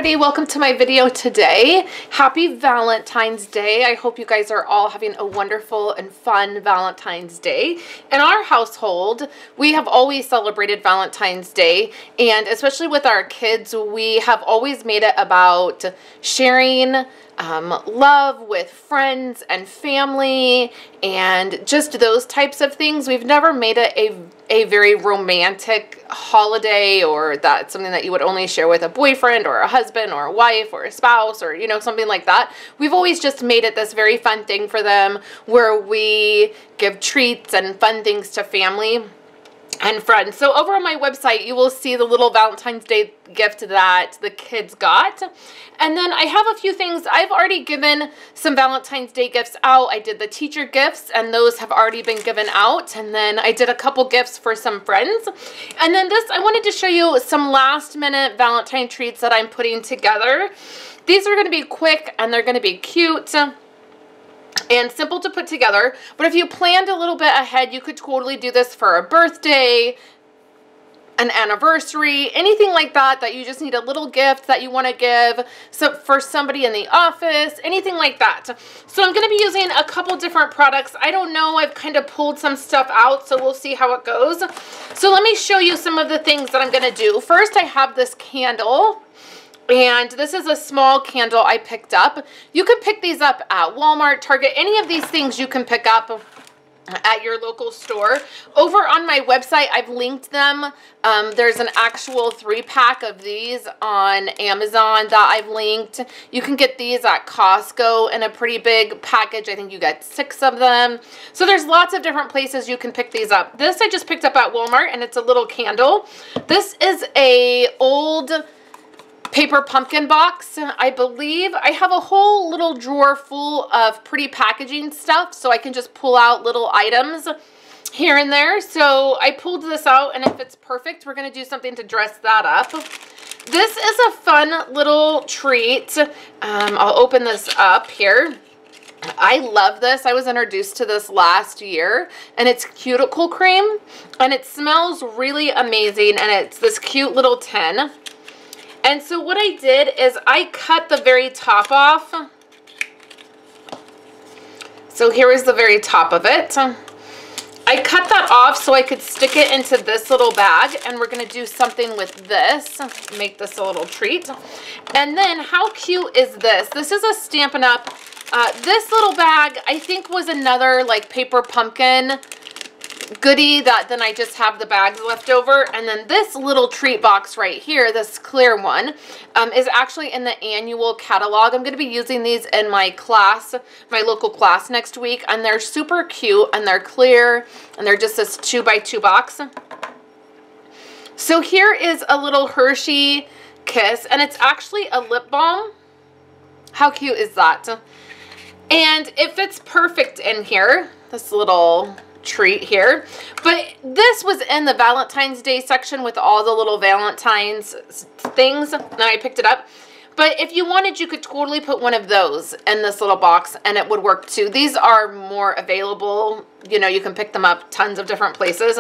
everybody, welcome to my video today. Happy Valentine's Day. I hope you guys are all having a wonderful and fun Valentine's Day. In our household, we have always celebrated Valentine's Day, and especially with our kids, we have always made it about sharing love with friends and family and just those types of things. We've never made it a very romantic holiday, or that's something that you would only share with a boyfriend or a husband or a wife or a spouse, or something like that. We've always just made it this very fun thing for them where we give treats and fun things to family and friends. So over on my website, you will see the little Valentine's Day gift that the kids got. And then I have a few things. I've already given some Valentine's Day gifts out. I did the teacher gifts, and those have already been given out. And then I did a couple gifts for some friends. And then this, I wanted to show you some last minute Valentine treats that I'm putting together. These are going to be quick and they're going to be cute and simple to put together. But if you planned a little bit ahead, you could totally do this for a birthday, an anniversary, anything like that, that you just need a little gift that you want to give for somebody in the office, anything like that. So I'm going to be using a couple different products. I don't know, I've kind of pulled some stuff out, so we'll see how it goes. So let me show you some of the things that I'm going to do. First, I have this candle. And this is a small candle I picked up. You could pick these up at Walmart, Target, any of these things you can pick up at your local store. Over on my website, I've linked them. There's an actual 3-pack of these on Amazon that I've linked. You can get these at Costco in a pretty big package. I think you get 6 of them. So there's lots of different places you can pick these up. This I just picked up at Walmart, and it's a little candle. This is a old paper pumpkin box, I believe. I have a whole little drawer full of pretty packaging stuff, so I can just pull out little items here and there. So I pulled this out, and if it's perfect, we're going to do something to dress that up. This is a fun little treat. I'll open this up here. I love this. I was introduced to this last year, and it's cuticle cream, and it smells really amazing, and it's this cute little tin. And so what I did is I cut the very top off. So here is the very top of it. I cut that off so I could stick it into this little bag, and we're going to do something with this, make this a little treat. And then how cute is this? This is a Stampin' Up. This little bag I think was another like paper pumpkin goodie that then I just have the bags left over. And then this little treat box right here, this clear one, is actually in the annual catalog. I'm going to be using these in my class, my local class next week, and they're super cute, and they're clear, and they're just this 2x2 box. So here is a little Hershey Kiss, and it's actually a lip balm. How cute is that? And it fits perfect in here, this little treat here. But this was in the Valentine's Day section with all the little Valentine's things, and I picked it up. But if you wanted, you could totally put one of those in this little box, and it would work too. These are more available. You can pick them up tons of different places,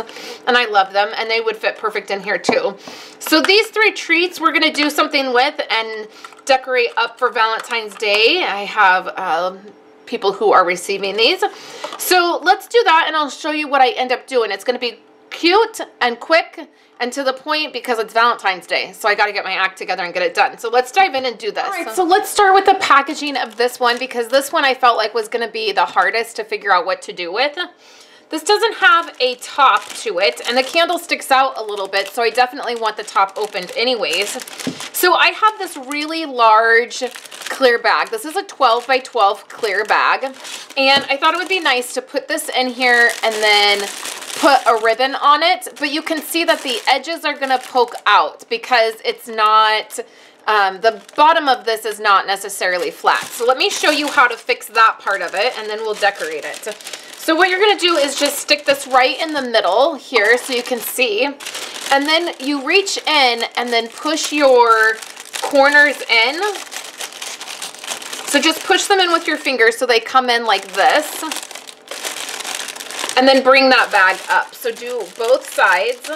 and I love them, and they would fit perfect in here too. So these 3 treats we're going to do something with and decorate up for Valentine's Day. I have people who are receiving these. So let's do that, and I'll show you what I end up doing. It's going to be cute and quick and to the point because it's Valentine's Day. So I got to get my act together and get it done. So let's dive in and do this. All right, so let's start with the packaging of this one, because this one I felt like was going to be the hardest to figure out what to do with. This doesn't have a top to it, and the candle sticks out a little bit, so I definitely want the top opened anyways. So I have this really large clear bag. This is a 12x12 clear bag, and I thought it would be nice to put this in here and then put a ribbon on it, but you can see that the edges are going to poke out because it's not, the bottom of this is not necessarily flat. So let me show you how to fix that part of it, and then we'll decorate it. So what you're going to do is just stick this right in the middle here so you can see, and then you reach in and then push your corners in. So just push them in with your fingers so they come in like this, and then bring that bag up. So do both sides.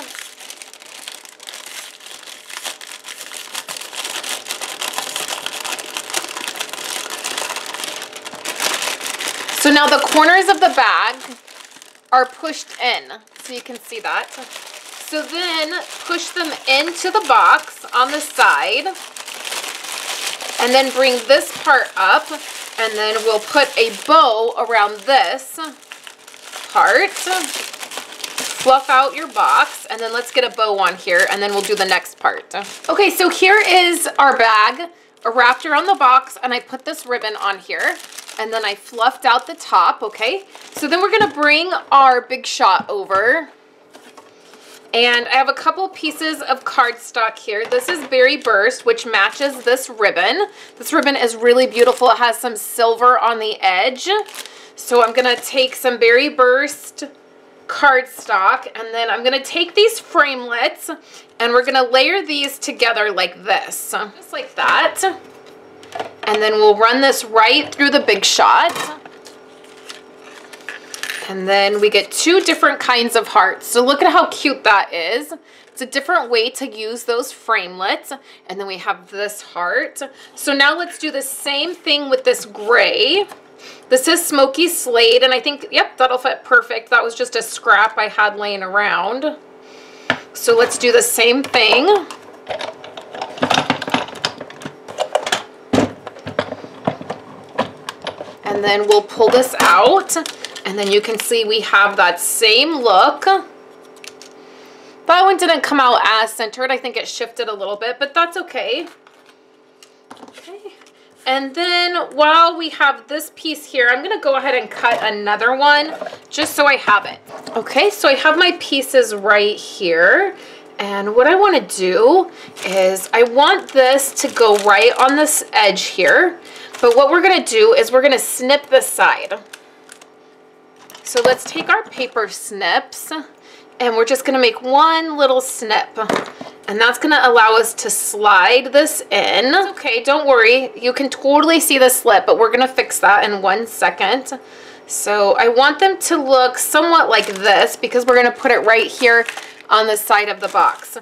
So now the corners of the bag are pushed in, so you can see that. So then push them into the box on the side, and then bring this part up, and then we'll put a bow around this part. Fluff out your box, and then let's get a bow on here, and then we'll do the next part. Okay, so here is our bag wrapped around the box, and I put this ribbon on here, and then I fluffed out the top, okay? So then we're gonna bring our big shot over, and I have a couple pieces of cardstock here. This is Berry Burst, which matches this ribbon. This ribbon is really beautiful. It has some silver on the edge. So I'm gonna take some Berry Burst cardstock, and then I'm gonna take these framelets and we're gonna layer these together like this, just like that, and then we'll run this right through the big shot, and then we get two different kinds of hearts. So look at how cute that is. It's a different way to use those framelets, and then we have this heart. So now let's do the same thing with this gray. This is Smoky Slate, and I think, yep, that'll fit perfect. That was just a scrap I had laying around. So let's do the same thing. And then we'll pull this out, and then you can see we have that same look. That one didn't come out as centered. I think it shifted a little bit, but that's okay. Okay. And then while we have this piece here, I'm gonna go ahead and cut another one just so I have it. Okay, so I have my pieces right here. And what I wanna do is I want this to go right on this edge here. But what we're gonna do is we're gonna snip this side. So let's take our paper snips, and we're just gonna make one little snip. And that's gonna allow us to slide this in. Okay, don't worry, you can totally see the slip, but we're gonna fix that in 1 second. So I want them to look somewhat like this because we're gonna put it right here on the side of the box.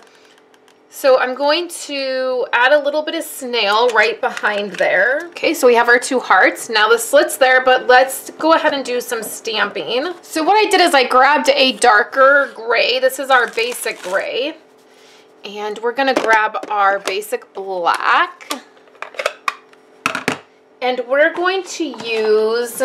So I'm going to add a little bit of snail right behind there. Okay, so we have our two hearts. Now the slit's there, but let's go ahead and do some stamping. So what I did is I grabbed a darker gray. This is our basic gray. And we're gonna grab our basic black. And we're going to use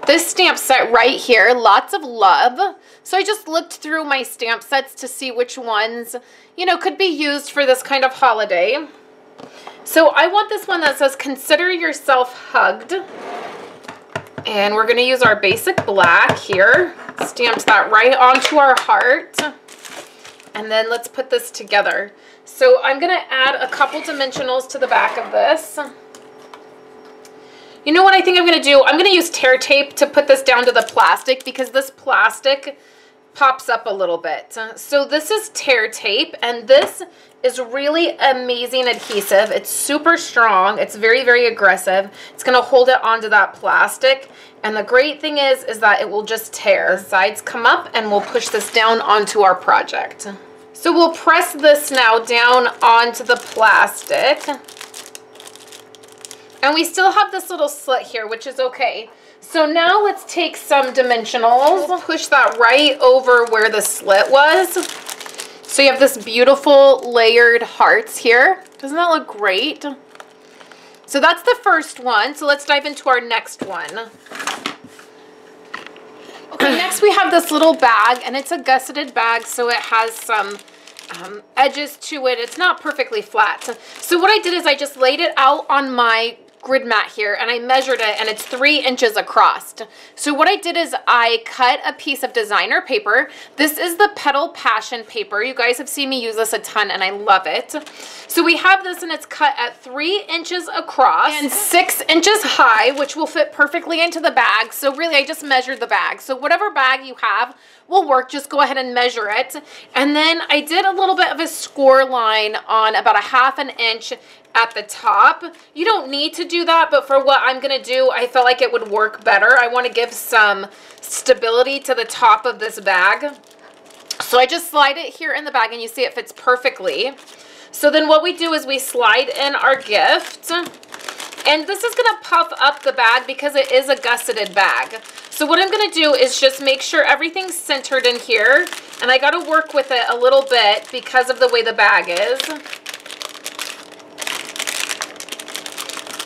this stamp set right here, Lots of Love. So I just looked through my stamp sets to see which ones, you know, could be used for this kind of holiday. So I want this one that says, Consider Yourself Hugged. And we're gonna use our basic black here. Stamped that right onto our heart. And then let's put this together. So I'm gonna add a couple dimensionals to the back of this. You know what I think I'm gonna do? I'm gonna use tear tape to put this down to the plastic because this plastic pops up a little bit. So this is tear tape, and this is really amazing adhesive. It's super strong. It's very, very aggressive. It's gonna hold it onto that plastic. And the great thing is that it will just tear. The sides come up, and we'll push this down onto our project. So we'll press this now down onto the plastic. And we still have this little slit here, which is okay. So now let's take some dimensionals. We'll push that right over where the slit was. So you have this beautiful layered hearts here. Doesn't that look great? So that's the first one. So let's dive into our next one. Okay, next we have this little bag, and it's a gusseted bag, so it has some edges to it. It's not perfectly flat. So what I did is I just laid it out on my grid mat here, and I measured it, and it's 3 inches across. So what I did is I cut a piece of designer paper. This is the Petal Passion paper. You guys have seen me use this a ton, and I love it. So we have this, and it's cut at 3 inches across and 6 inches high, which will fit perfectly into the bag. So really, I just measured the bag. So whatever bag you have will work. Just go ahead and measure it. And then I did a little bit of a score line on about 1/2 inch at the top. You don't need to do that, but for what I'm gonna do, I felt like it would work better. I wanna give some stability to the top of this bag. So I just slide it here in the bag, and you see it fits perfectly. So then what we do is we slide in our gift, And this is gonna puff up the bag because it is a gusseted bag. So what I'm gonna do is just make sure everything's centered in here, and I gotta work with it a little bit because of the way the bag is.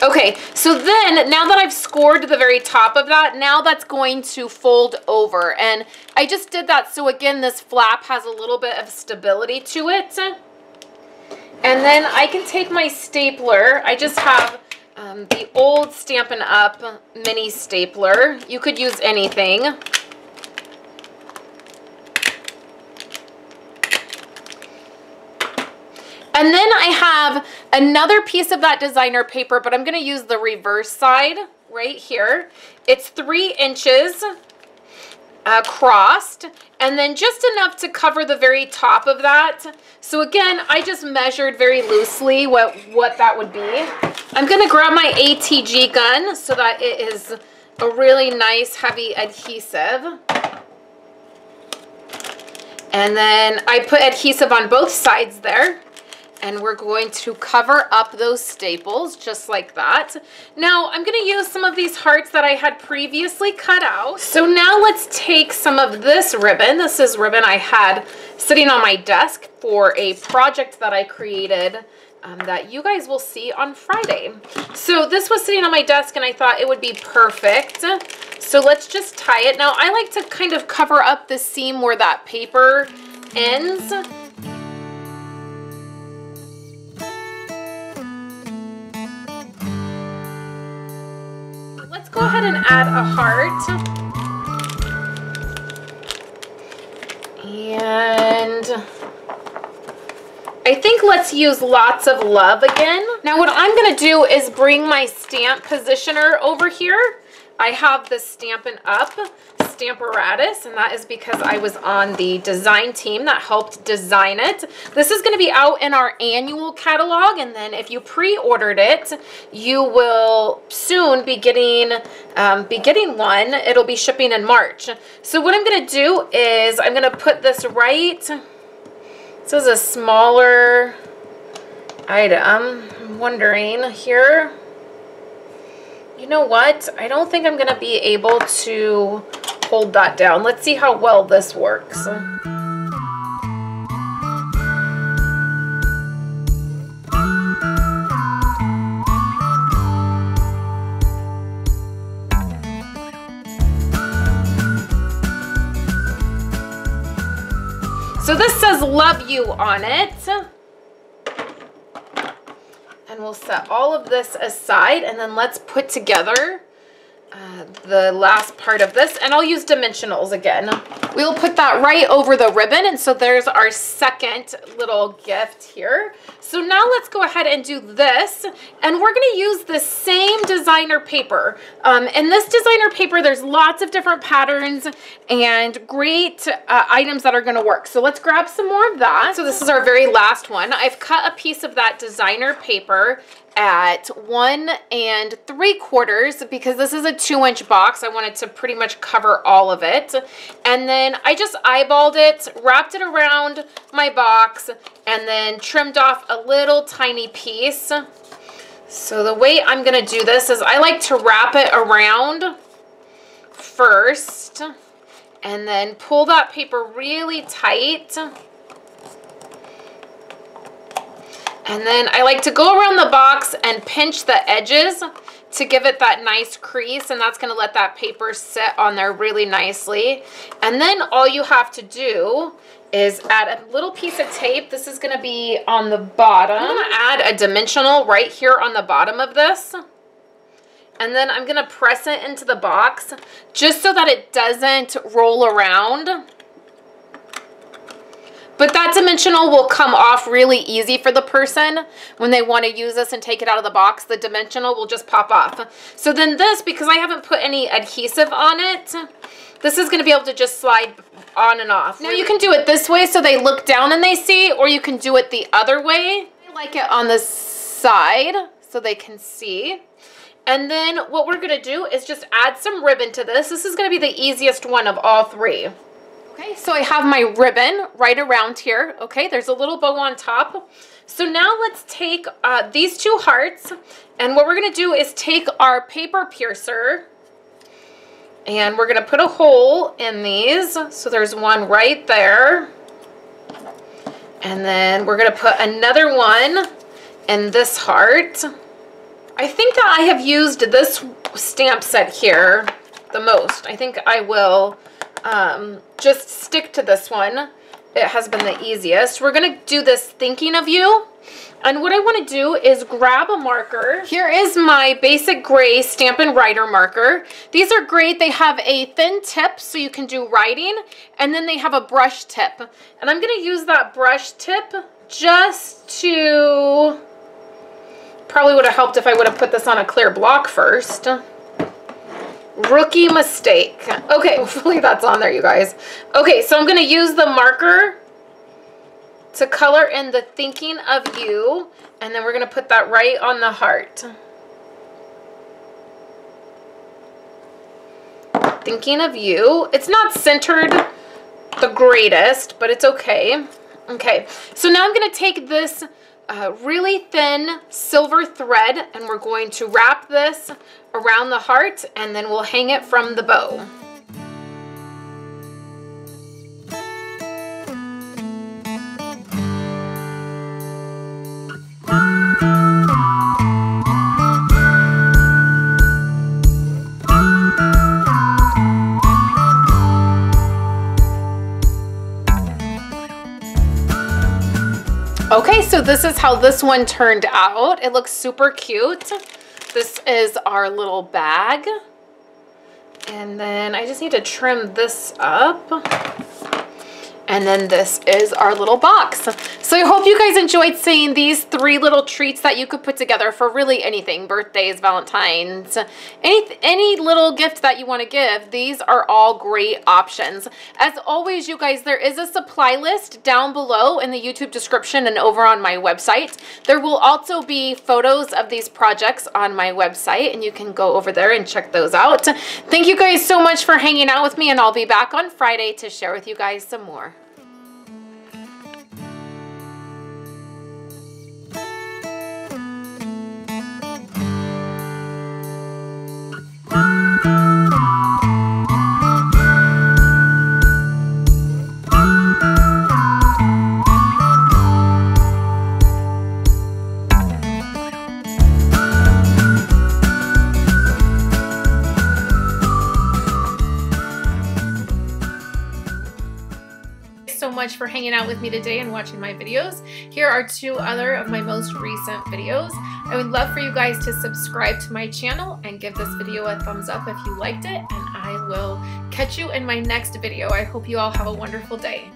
Okay, so then now that I've scored the very top of that, now that's going to fold over. And I just did that so again, this flap has a little bit of stability to it. And then I can take my stapler. I just have the old Stampin' Up! Mini stapler. You could use anything. And then I have another piece of that designer paper, but I'm going to use the reverse side right here. It's 3 inches crossed, and then just enough to cover the very top of that. So again, I just measured very loosely what that would be. I'm going to grab my ATG gun so that it is a really nice heavy adhesive. And then I put adhesive on both sides there. And we're going to cover up those staples just like that. Now I'm going to use some of these hearts that I had previously cut out. So now let's take some of this ribbon. This is ribbon I had sitting on my desk for a project that I created that you guys will see on Friday. So this was sitting on my desk and I thought it would be perfect. So let's just tie it. Now I like to kind of cover up the seam where that paper ends. Let's go ahead and add a heart. And I think let's use lots of love again. Now what I'm going to do is bring my stamp positioner over here. I have the Stampin' Up! Stamparatus, and that is because I was on the design team that helped design it. This is going to be out in our annual catalog, and then if you pre-ordered it, you will soon be getting one. It'll be shipping in March. So what I'm going to do is I'm going to put this right. This is a smaller item. I'm wondering here. You know what? I don't think I'm going to be able to hold that down. Let's see how well this works. So this says love you on it. And we'll set all of this aside, and then let's put together the last part of this, and I'll use dimensionals again. We'll put that right over the ribbon, and so there's our second little gift here. So now let's go ahead and do this, and we're going to use the same designer paper. In this designer paper, there's lots of different patterns and great items that are going to work. So let's grab some more of that. So this is our very last one. I've cut a piece of that designer paper at 1 3/4 because this is a 2-inch box. I wanted to pretty much cover all of it. And then I just eyeballed it, wrapped it around my box, and then trimmed off a little tiny piece. So the way I'm going to do this is I like to wrap it around first and then pull that paper really tight. And then I like to go around the box and pinch the edges to give it that nice crease, and that's going to let that paper sit on there really nicely. And then all you have to do is add a little piece of tape. This is going to be on the bottom. I'm going to add a dimensional right here on the bottom of this. And then I'm going to press it into the box just so that it doesn't roll around. But that dimensional will come off really easy for the person when they want to use this and take it out of the box. The dimensional will just pop off. So then this, because I haven't put any adhesive on it, this is going to be able to just slide on and off. Now you can do it this way so they look down and they see, or you can do it the other way. I like it on the side so they can see. And then what we're going to do is just add some ribbon to this. This is going to be the easiest one of all three. Okay, so I have my ribbon right around here. Okay, there's a little bow on top. So now let's take these two hearts, and what we're gonna do is take our paper piercer and we're gonna put a hole in these. So there's one right there. And then we're gonna put another one in this heart. I think that I have used this stamp set here the most. I think I will just stick to this one. It has been the easiest. We're gonna do this thinking of you. And what I wanna do is grab a marker. Here is my basic gray Stampin' Writer marker. These are great. They have a thin tip so you can do writing, and then they have a brush tip. And I'm gonna use that brush tip just to, probably would have helped if I would have put this on a clear block first. Rookie mistake. Okay, hopefully that's on there, you guys. Okay, so I'm gonna use the marker to color in the thinking of you, and then we're gonna put that right on the heart. Thinking of you. It's not centered the greatest, but it's okay. Okay, so now I'm gonna take this really thin silver thread, and we're going to wrap this around the heart, and then we'll hang it from the bow. Okay, so this is how this one turned out. It looks super cute. This is our little bag. And then I just need to trim this up. And then this is our little box. So I hope you guys enjoyed seeing these 3 little treats that you could put together for really anything. Birthdays, Valentines, any little gift that you want to give. These are all great options. As always, you guys, there is a supply list down below in the YouTube description and over on my website. There will also be photos of these projects on my website, and you can go over there and check those out. Thank you guys so much for hanging out with me, and I'll be back on Friday to share with you guys some more. So much for hanging out with me today and watching my videos. Here are 2 other of my most recent videos. I would love for you guys to subscribe to my channel and give this video a thumbs up if you liked it, and I will catch you in my next video. I hope you all have a wonderful day.